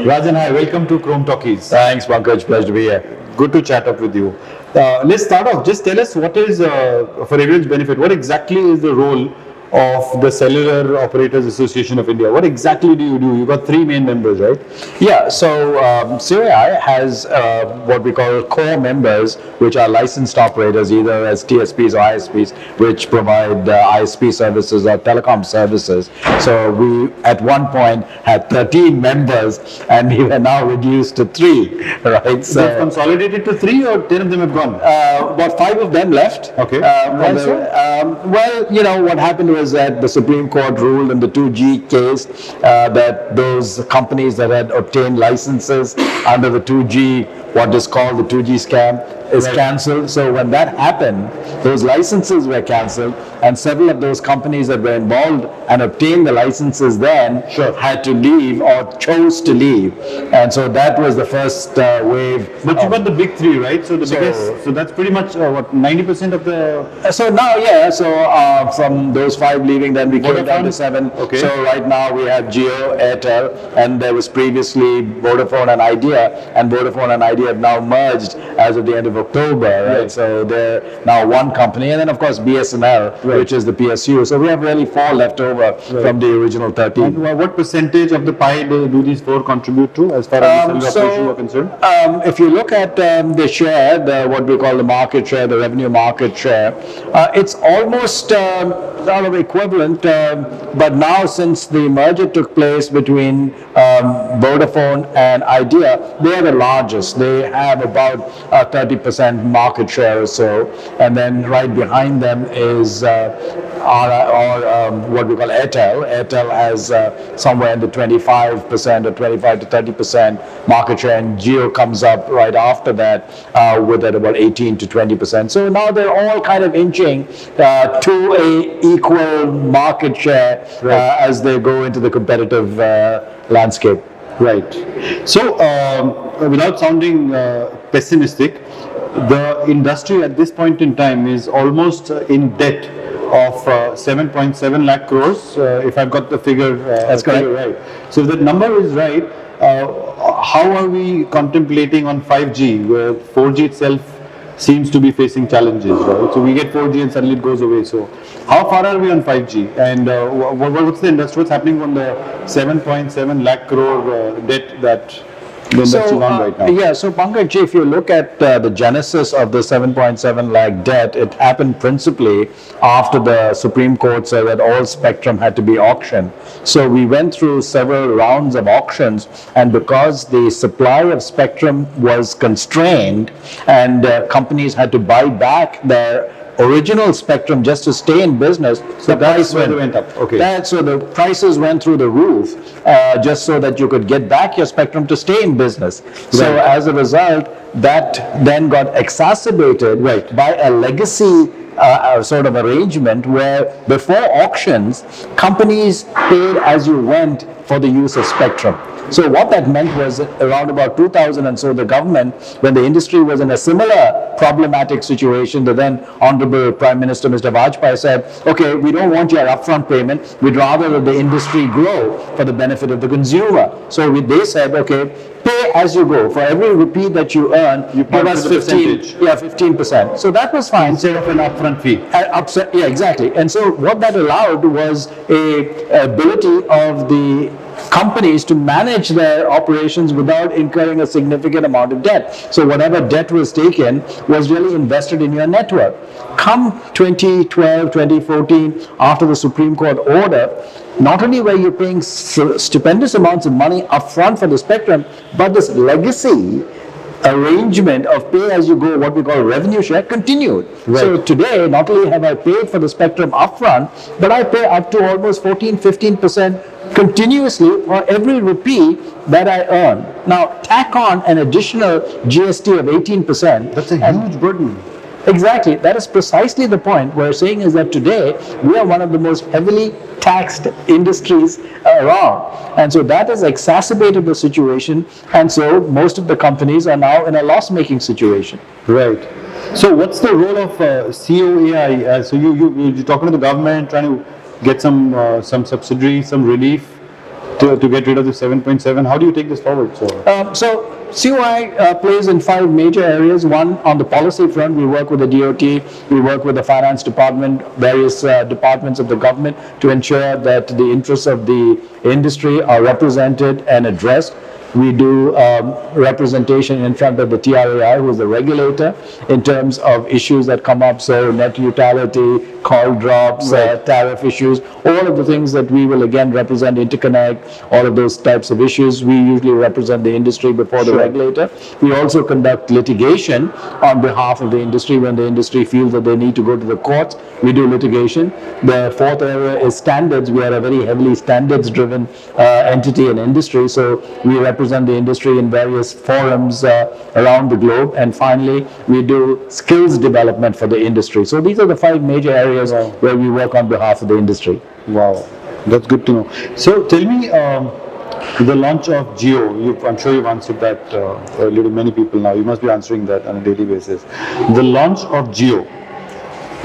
Rajan, hi, welcome to Chrome Talkies. Thanks, Pankaj. Pleasure to be here. Good to chat up with you. Let's start off. Just tell us what is, for everyone's benefit, what exactly is the role of the Cellular Operators Association of India? What exactly do you do? You've got three main members, right? Yeah, so COAI has what we call core members, which are licensed operators, either as TSPs or ISPs, which provide ISP services or telecom services. So we, at one point, had 13 members, and we were now reduced to 3, right? So they've consolidated to 3, or 10 of them have gone? About 5 of them left. Okay. Well, you know, what happened was that the Supreme Court ruled in the 2G case that those companies that had obtained licenses under the 2G, what is called the 2G scam, is cancelled. So when that happened, those licenses were cancelled, and several of those companies that were involved and obtained the licenses then had to leave or chose to leave. And so that was the first wave. But you got the big 3, right? So the biggest, so that's pretty much what, 90% of the... So now, from those 5 leaving, then we came down to 7. Okay. So right now we have Jio, Airtel, and there was previously Vodafone and Idea, and Vodafone and Idea have now merged as of the end of October, right? So they're now one company, and then of course BSNL, which is the PSU. So we have really 4 left over from the original 13. And what percentage of the pie do these 4 contribute to, as far as the operations are concerned? If you look at the share, what we call the market share, the revenue market share, it's almost sort of equivalent, but now since the merger took place between Vodafone and Idea, they are the largest. They have about 30% market share or so, and then right behind them is what we call Airtel. Airtel has somewhere in the 25% or 25 to 30% market share, and Jio comes up right after that with at about 18 to 20%. So now they're all kind of inching to a equal market share as they go into the competitive landscape. Right. So, without sounding pessimistic, the industry at this point in time is almost in debt of 7.7 lakh crores, if I've got the figure right. So if that number is right, how are we contemplating on 5G, where 4G itself seems to be facing challenges, right? So we get 4G and suddenly it goes away. So how far are we on 5G? And what's the industry, what's happening on the 7.7 lakh crore debt that the industry is on right now? Yeah, so Pankaj, if you look at the genesis of the 7.7 lakh debt, it happened principally after the Supreme Court said that all spectrum had to be auctioned. So we went through several rounds of auctions, and because the supply of spectrum was constrained and companies had to buy back their original spectrum just to stay in business, so the price went up. Okay. So the prices went through the roof just so that you could get back your spectrum to stay in business. So as a result, that then got exacerbated by a legacy sort of arrangement where before auctions, companies paid as you went for the use of spectrum. So what that meant was around about 2000 and so, the government, when the industry was in a similar problematic situation, the then Honorable Prime Minister Mr. Vajpayee said, okay, we don't want your upfront payment, we'd rather that the industry grow for the benefit of the consumer. So they said, okay, pay as you go. For every rupee that you earn, you give us 15%. So that was fine. Instead of an upfront fee. Yeah, exactly. And so what that allowed was a ability of the companies to manage their operations without incurring a significant amount of debt. So whatever debt was taken was really invested in your network. Come 2012, 2014, after the Supreme Court order, not only were you paying stupendous amounts of money upfront for the spectrum, but this legacy arrangement of pay as you go, what we call revenue share, continued. So today, not only have I paid for the spectrum upfront, but I pay up to almost 14-15% continuously for every rupee that I earn. Now, tack on an additional GST of 18%. That's a huge burden. Exactly. That is precisely the point we're saying, is that today we are one of the most heavily taxed industries around. And so that has exacerbated the situation. And so most of the companies are now in a loss-making situation. Right. So what's the role of COAI? So you're talking to the government, trying to get some subsidy, some relief to get rid of the 7.7. How do you take this forward? So COI plays in 5 major areas. One, on the policy front, we work with the DOT, we work with the finance department, various departments of the government to ensure that the interests of the industry are represented and addressed. We do representation in front of the TRAI, who is the regulator, in terms of issues that come up, so net neutrality, call drops, tariff issues, all of the things that we will again represent, interconnect, all of those types of issues. We usually represent the industry before the regulator. We also conduct litigation on behalf of the industry when the industry feels that they need to go to the courts. We do litigation. The 4th area is standards. We are a very heavily standards-driven entity and industry, so we represent the industry in various forums around the globe. And finally, we do skills development for the industry. So these are the 5 major areas where we work on behalf of the industry. Wow, that's good to know. So tell me, the launch of Jio, I'm sure you've answered that many people now. You must be answering that on a daily basis. The launch of Jio,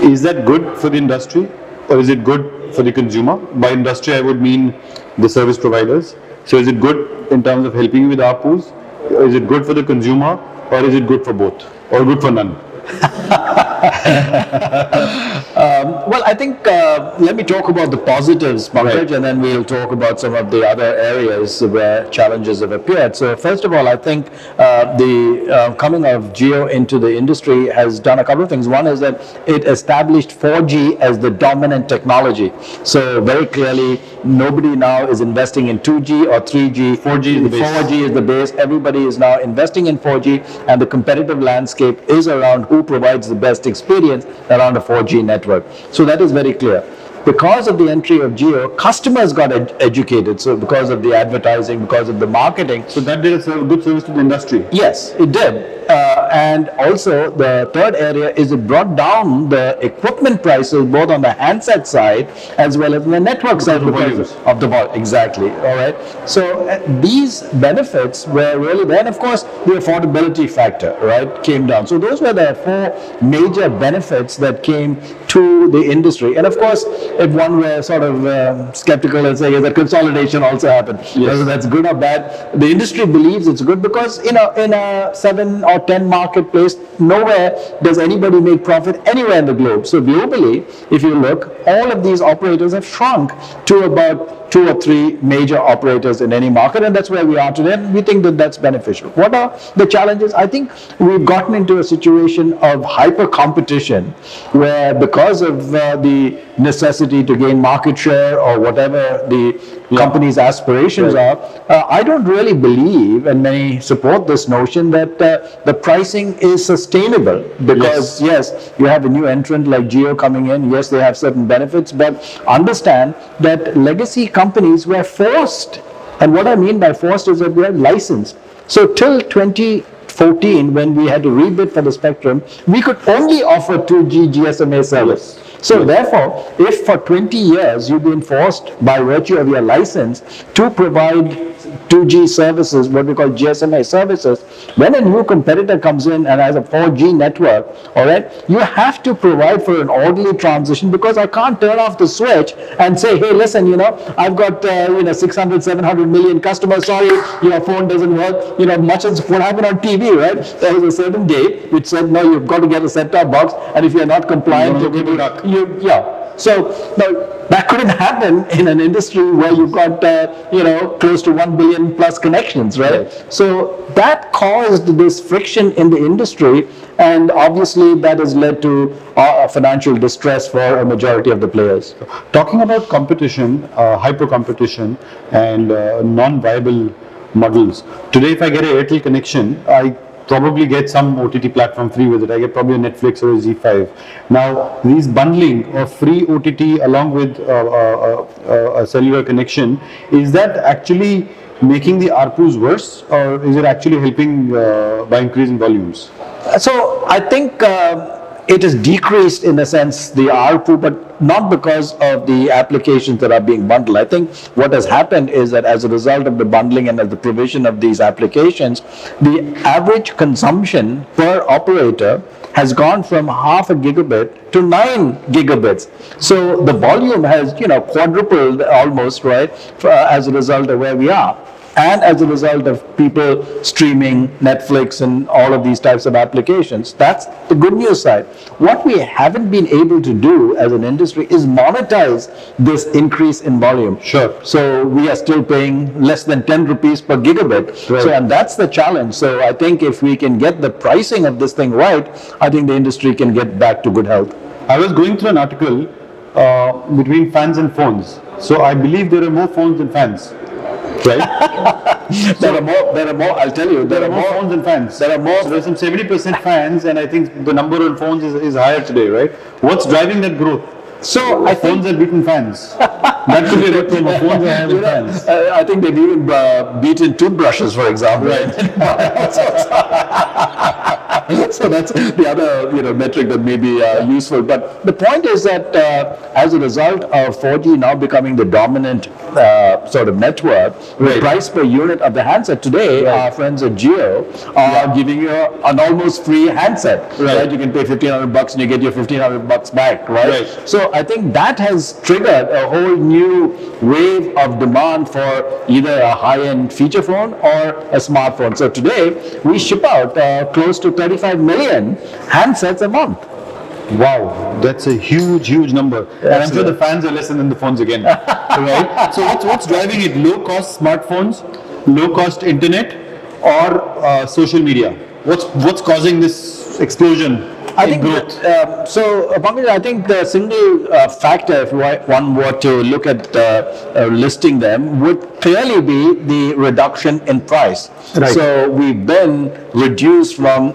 is that good for the industry or is it good for the consumer? By industry, I would mean the service providers. So is it good in terms of helping you with ARPUs? Is it good for the consumer, or is it good for both, or good for none? Well, I think let me talk about the positives, Pankaj, and then we'll talk about some of the other areas where challenges have appeared. So first of all, I think the coming of Jio into the industry has done a couple of things. One is that it established 4G as the dominant technology. So very clearly, nobody now is investing in 2G or 3G. 4G is the base. 4G is the base. Everybody is now investing in 4G, and the competitive landscape is around who provides the best experience around a 4G network. So that is very clear. Because of the entry of Jio, customers got educated. So because of the advertising, because of the marketing. So that did a good service to the industry. Yes, it did. And also the third area is it brought down the equipment prices both on the handset side as well as on the network side because of the volume. Exactly. All right. So these benefits were really there. And of course, the affordability factor, right, came down. So those were the 4 major benefits that came to the industry. And of course, if one were sort of skeptical and say, that consolidation also happened. Whether that's good or bad, the industry believes it's good because in a 7 or 10 marketplace, nowhere does anybody make profit anywhere in the globe. So globally, if you look, all of these operators have shrunk to about 2 or 3 major operators in any market, and that's where we are today, and we think that that's beneficial. What are the challenges? I think we've gotten into a situation of hyper competition where because of the necessity to gain market share or whatever the company's aspirations are, I don't really believe, and many support this notion, that the pricing is sustainable because yes, you have a new entrant like Jio coming in, yes, they have certain benefits, but understand that legacy companies were forced, and what I mean by forced is that they are licensed. So till 2014, when we had to rebid for the spectrum, we could only offer 2G GSMA service. So therefore, if for 20 years you've been forced by virtue of your license to provide 2G services, what we call GSMA services, when a new competitor comes in and has a 4G network, all right, you have to provide for an orderly transition, because I can't turn off the switch and say, hey, listen, I've got 600, 700 million customers. Sorry, your phone doesn't work. Much as what happened on TV, right? There was a certain date which said, no, you've got to get a set-top box, and if you're not compliant, So now, that couldn't happen in an industry where you've got close to 1 billion plus connections, right? So that caused this friction in the industry, and obviously that has led to financial distress for a majority of the players. Talking about competition, hyper competition, and non-viable models. Today, if I get an Airtel connection, I probably get some OTT platform free with it. I get probably a Netflix or a Z5. Now, these bundling of free OTT along with a cellular connection, is that actually making the ARPUs worse, or is it actually helping by increasing volumes? So I think it has decreased in a sense the ARPU, but not because of the applications that are being bundled. I think what has happened is that as a result of the bundling and of the provision of these applications, the average consumption per operator has gone from half a gigabit to 9 gigabits. So the volume has, quadrupled almost, right, as a result of where we are. And as a result of people streaming Netflix and all of these types of applications. That's the good news side. What we haven't been able to do as an industry is monetize this increase in volume. Sure. So we are still paying less than 10 rupees per gigabit. Right. So, and that's the challenge. So I think if we can get the pricing of this thing right, I think the industry can get back to good health. I was going through an article between fans and phones. So I believe there are more phones than fans. Right? There are more, I'll tell you, There are more phones than fans. There are more. So there's some 70% fans, and I think the number on phones is higher today, right? What's driving that growth? So I think Phones are beaten fans. That could be a good thing. Phones are having fans. I think they've even beaten toothbrushes, for example. So that's the other metric that may be useful. But the point is that as a result of 4G now becoming the dominant sort of network, the price per unit of the handset today, our friends at Jio are giving you an almost free handset. Right? You can pay $1,500 and you get your $1,500 back. Right? So I think that has triggered a whole new wave of demand for either a high-end feature phone or a smartphone. So today we ship out close to 35 million handsets a month. Wow, that's a huge number. And I'm sure the fans are less than the phones again. Right? So what's driving it? Low-cost smartphones, low-cost internet, or social media? What's causing this explosion? I think Pankaj, I think the single factor, if one were to look at listing them, would clearly be the reduction in price. Right. So we've been reduced from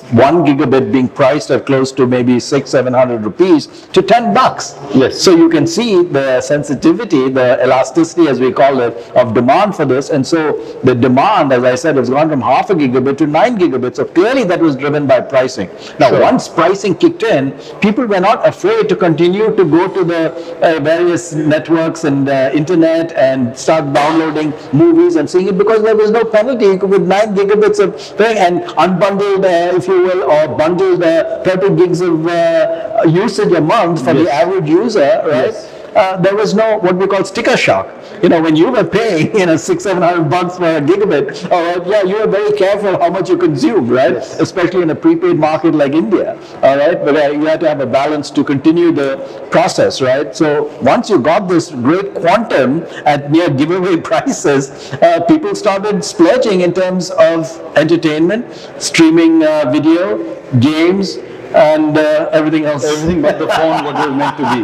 1 gigabit being priced at close to maybe 600-700 rupees to $10. Yes. So you can see the sensitivity, the elasticity, as we call it, of demand for this. And so the demand, as I said, has gone from half a gigabit to 9 gigabits. So clearly that was driven by pricing. Now, once pricing kicked in, people were not afraid to continue to go to the various networks and internet and start downloading movies and seeing it, because there was no penalty with 9 gigabits of thing and unbundled, if you will, or bundled 30 gigs of usage a month for the average user, right? There was no what we call sticker shock. When you were paying, $600-700 for a gigabit, you were very careful how much you consume, right? Yes. Especially in a prepaid market like India, all right? But you had to have a balance to continue the process, right? So once you got this great quantum at near giveaway prices, people started splurging in terms of entertainment, streaming video, games, and everything else. Everything but the phone, what it was meant to be.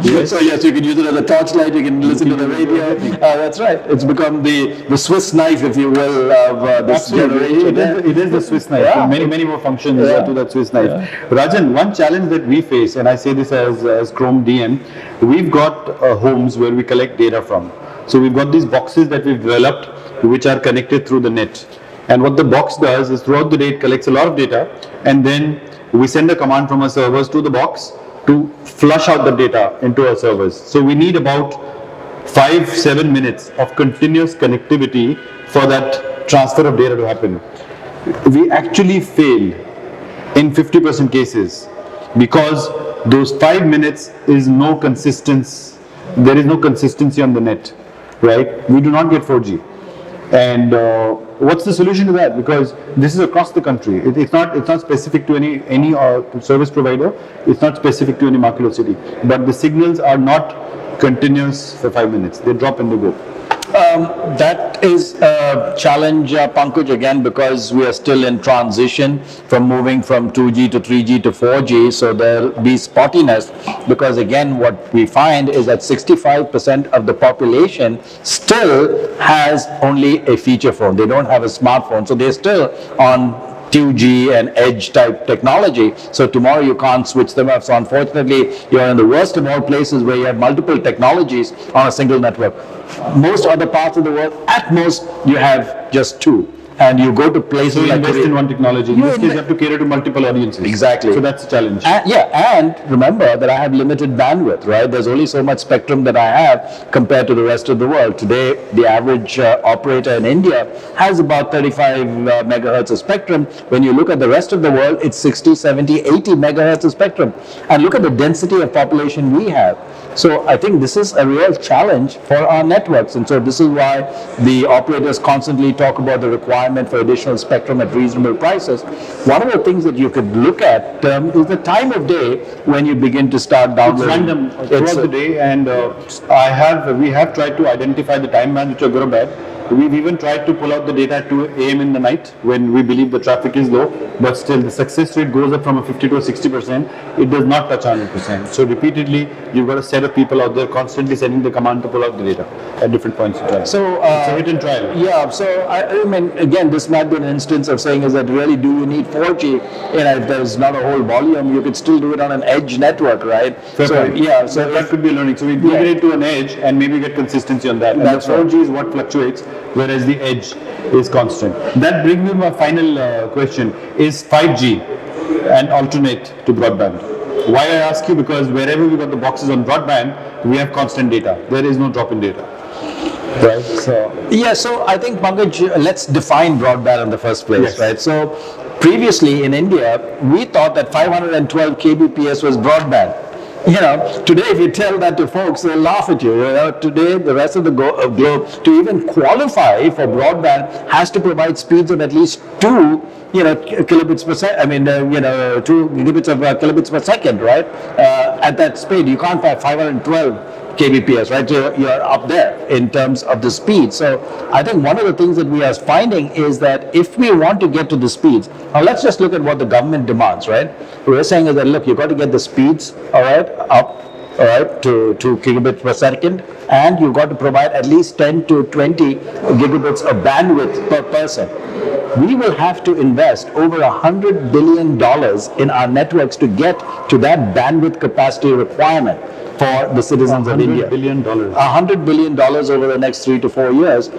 Yes. So yes, you can use it as a torchlight, you can listen to the radio. That's right. It's become the Swiss knife, if you will, of this generation. It is the Swiss knife. Yeah. Many more functions to that Swiss knife. Yeah. Rajan, one challenge that we face, and I say this as Chrome DM, we've got homes where we collect data from. So we've got these boxes that we've developed, which are connected through the net. And what the box does is throughout the day it collects a lot of data, and then we send a command from our servers to the box to flush out the data into our servers. So we need about 5-7 minutes of continuous connectivity for that transfer of data to happen. We actually fail in 50% cases because those 5 minutes is no consistency. There is no consistency on the net, right? We do not get 4G. And what's the solution to that? Because this is across the country. It's not specific to any service provider. It's not specific to any market or city. But the signals are not continuous for 5 minutes. They drop and they go. That is a challenge, Pankaj, again, because we are still in transition from moving from 2G to 3G to 4G, so there'll be spottiness, because again, what we find is that 65% of the population still has only a feature phone. They don't have a smartphone, so they're still on 2G and edge type technology. So tomorrow you can't switch them up. So unfortunately, you're in the worst of all places where you have multiple technologies on a single network. Most other parts of the world, at most, you have just two. and you go to places So you like invest Korea. in one technology. In this case, you have to cater to multiple audiences. Exactly. So that's a challenge. And remember that I have limited bandwidth, right? There's only so much spectrum that I have compared to the rest of the world. Today, the average operator in India has about 35 megahertz of spectrum. When you look at the rest of the world, it's 60, 70, 80 megahertz of spectrum. And look at the density of population we have. So I think this is a real challenge for our networks. And so this is why the operators constantly talk about the requirement for additional spectrum at reasonable prices. One of the things that you could look at is the time of day when you begin to start downloading. It's random throughout the day, and we have tried to identify the time bands which are good or bad. We've even tried to pull out the data at 2 a.m. in the night when we believe the traffic is low, but still the success rate goes up from a 50 to a 60%. It does not touch 100%. So repeatedly, you've got a set of people out there constantly sending the command to pull out the data at different points in time. So it's a hit and trial. Yeah. So I mean, again, this might be an instance of saying is that really do you need 4G? If there's not a whole volume, you could still do it on an edge network, right? Fair point. Yeah. So that could be a learning. So we migrate to an edge and maybe get consistency on that. And That's the 4G is what fluctuates, whereas the edge is constant. That brings me to my final question. Is 5G an alternate to broadband? Why I ask you, because wherever we got the boxes on broadband, we have constant data. There is no drop in data. Right? So I think, Pankaj, let's define broadband in the first place, Yes. right? So previously in India, we thought that 512 kbps was broadband. Today if you tell that to folks, they'll laugh at you. Today the rest of the globe, to even qualify for broadband, has to provide speeds of at least 2 kilobits per second. I mean, 2 gigabits of kilobits per second, right? At that speed, you can't have 512 kbps, right? So you're up there in terms of the speed. So I think one of the things that we are finding is that if we want to get to the speeds, now let's just look at what the government demands, right? We're saying is that, look, you've got to get the speeds, all right, up, all right, to 2 gigabits per second, and you've got to provide at least 10 to 20 gigabits of bandwidth per person. We will have to invest over $100 billion in our networks to get to that bandwidth capacity requirement for the citizens of India. $100 billion. $100 billion over the next 3 to 4 years,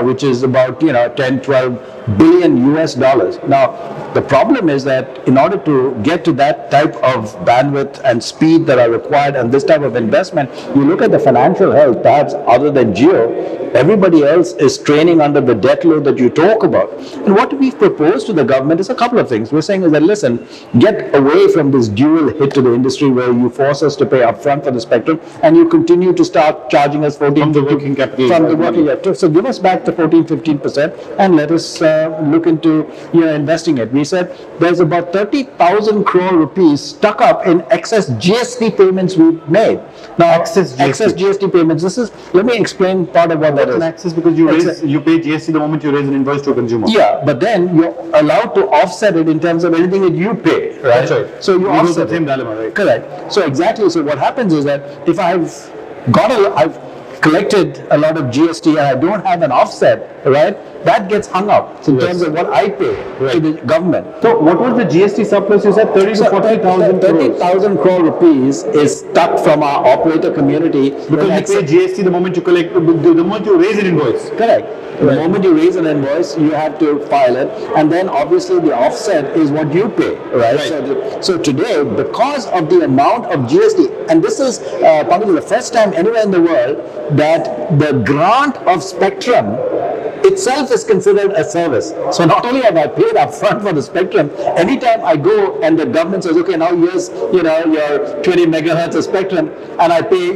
which is about 10, 12 billion US dollars. Now, the problem is that in order to get to that type of bandwidth and speed that are required and this type of investment, you look at the financial health, perhaps other than Jio, everybody else is training under the debt load that you talk about. And what we've proposed to the government is a couple of things. We're saying is that, listen, get away from this dual hit to the industry where you force us to pay upfront for the spectrum and you continue to start charging us 14, From the working capital. From the working capital. So give us back the 14, 15% and let us look into investing it. We said there's about 30,000 crore rupees stuck up in excess GST payments we've made. Now, excess GST payments. Let me explain part of what that is. Access, because you pay GST the moment you raise an invoice to a consumer. Yeah, but then you're allowed to offset it in terms of anything that you pay, right? That's right. So you offset the same dilemma, right? Correct. So exactly. So what happens is that if I've collected a lot of GST and I don't have an offset, right? That gets hung up in terms of what I pay to the government. So what was the GST surplus? You said 30 to 40,000 30,000 crore rupees is stuck from our operator community. Because you pay GST the moment you collect, the moment you raise an invoice. Correct. The moment you raise an invoice, you have to file it, and then obviously the offset is what you pay, right? So today, because of the amount of GST, and this is probably the first time anywhere in the world that the grant of spectrum itself is considered a service. So not only have I paid up front for the spectrum, anytime I go and the government says, okay, now here's your 20 megahertz of spectrum, and I pay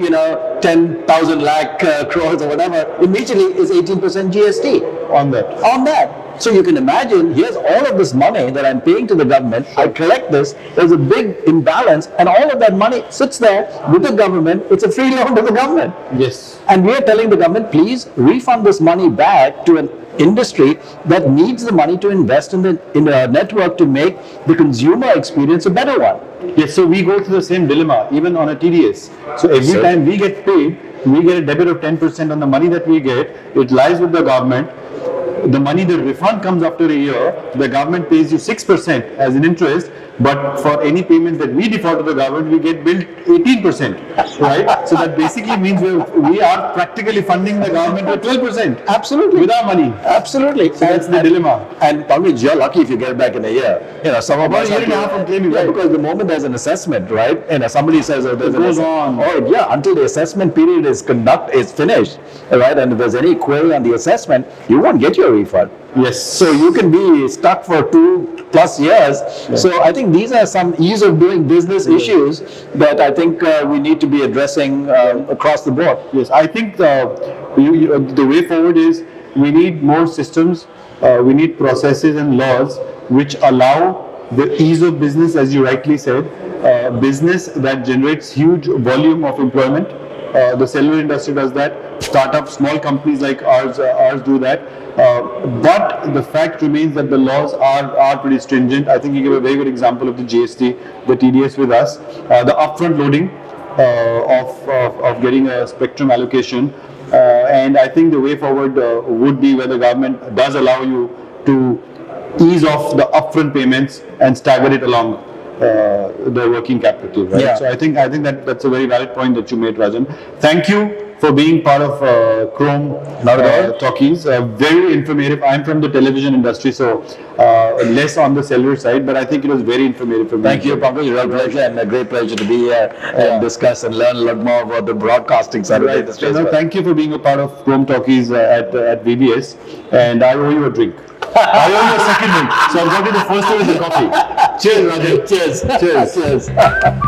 10,000 lakh crores or whatever, immediately is 18% GST on that. So you can imagine, here's all of this money that I'm paying to the government. I collect this. There's a big imbalance, and all of that money sits there with the government. It's a free loan to the government. Yes. And we are telling the government, please refund this money back to an industry that needs the money to invest in the network to make the consumer experience a better one. Yes, so we go through the same dilemma, even on a TDS. So every time we get paid, we get a debit of 10% on the money that we get. It lies with the government. The money, the refund comes after a year. The government pays you 6% as an interest. but for any payments that we default to the government, we get billed 18%, right? So that basically means we are practically funding the government with 12%. Absolutely. With our money. Absolutely. So that's the dilemma. And Pankaj, you're lucky if you get it back in a year. Some of About us a year and a half from claiming, yeah, right? because the moment there's an assessment, right? Somebody says, oh, there's It goes on. Oh, yeah, until the assessment period is finished, right? And if there's any query on the assessment, you won't get your refund. Yes. So you can be stuck for 2+ years. Yeah. So I think these are some ease of doing business issues that I think we need to be addressing across the board. Yes, I think the way forward is we need more systems, we need processes and laws which allow the ease of business, as you rightly said, business that generates huge volume of employment. The cellular industry does that. Startups, small companies like ours do that. But the fact remains that the laws are pretty stringent. I think you gave a very good example of the GST, the TDS with us, the upfront loading of getting a spectrum allocation. And I think the way forward would be where the government does allow you to ease off the upfront payments and stagger it along the working capital, right? Yeah. So I think that's a very valid point that you made, Rajan. Thank you for being part of Chrome Talkies. Very informative. I'm from the television industry, so less on the cellular side, but I think it was very informative for me. Thank you, Pankaj. Real pleasure and a great pleasure to be here and discuss and learn a lot more about the broadcasting side of the industry. So, thank you for being a part of Chrome Talkies at VBS, and I owe you a drink. I owe you a second drink, so I've got you the first one with the coffee. Cheers, Rajan. Cheers. Cheers. Cheers.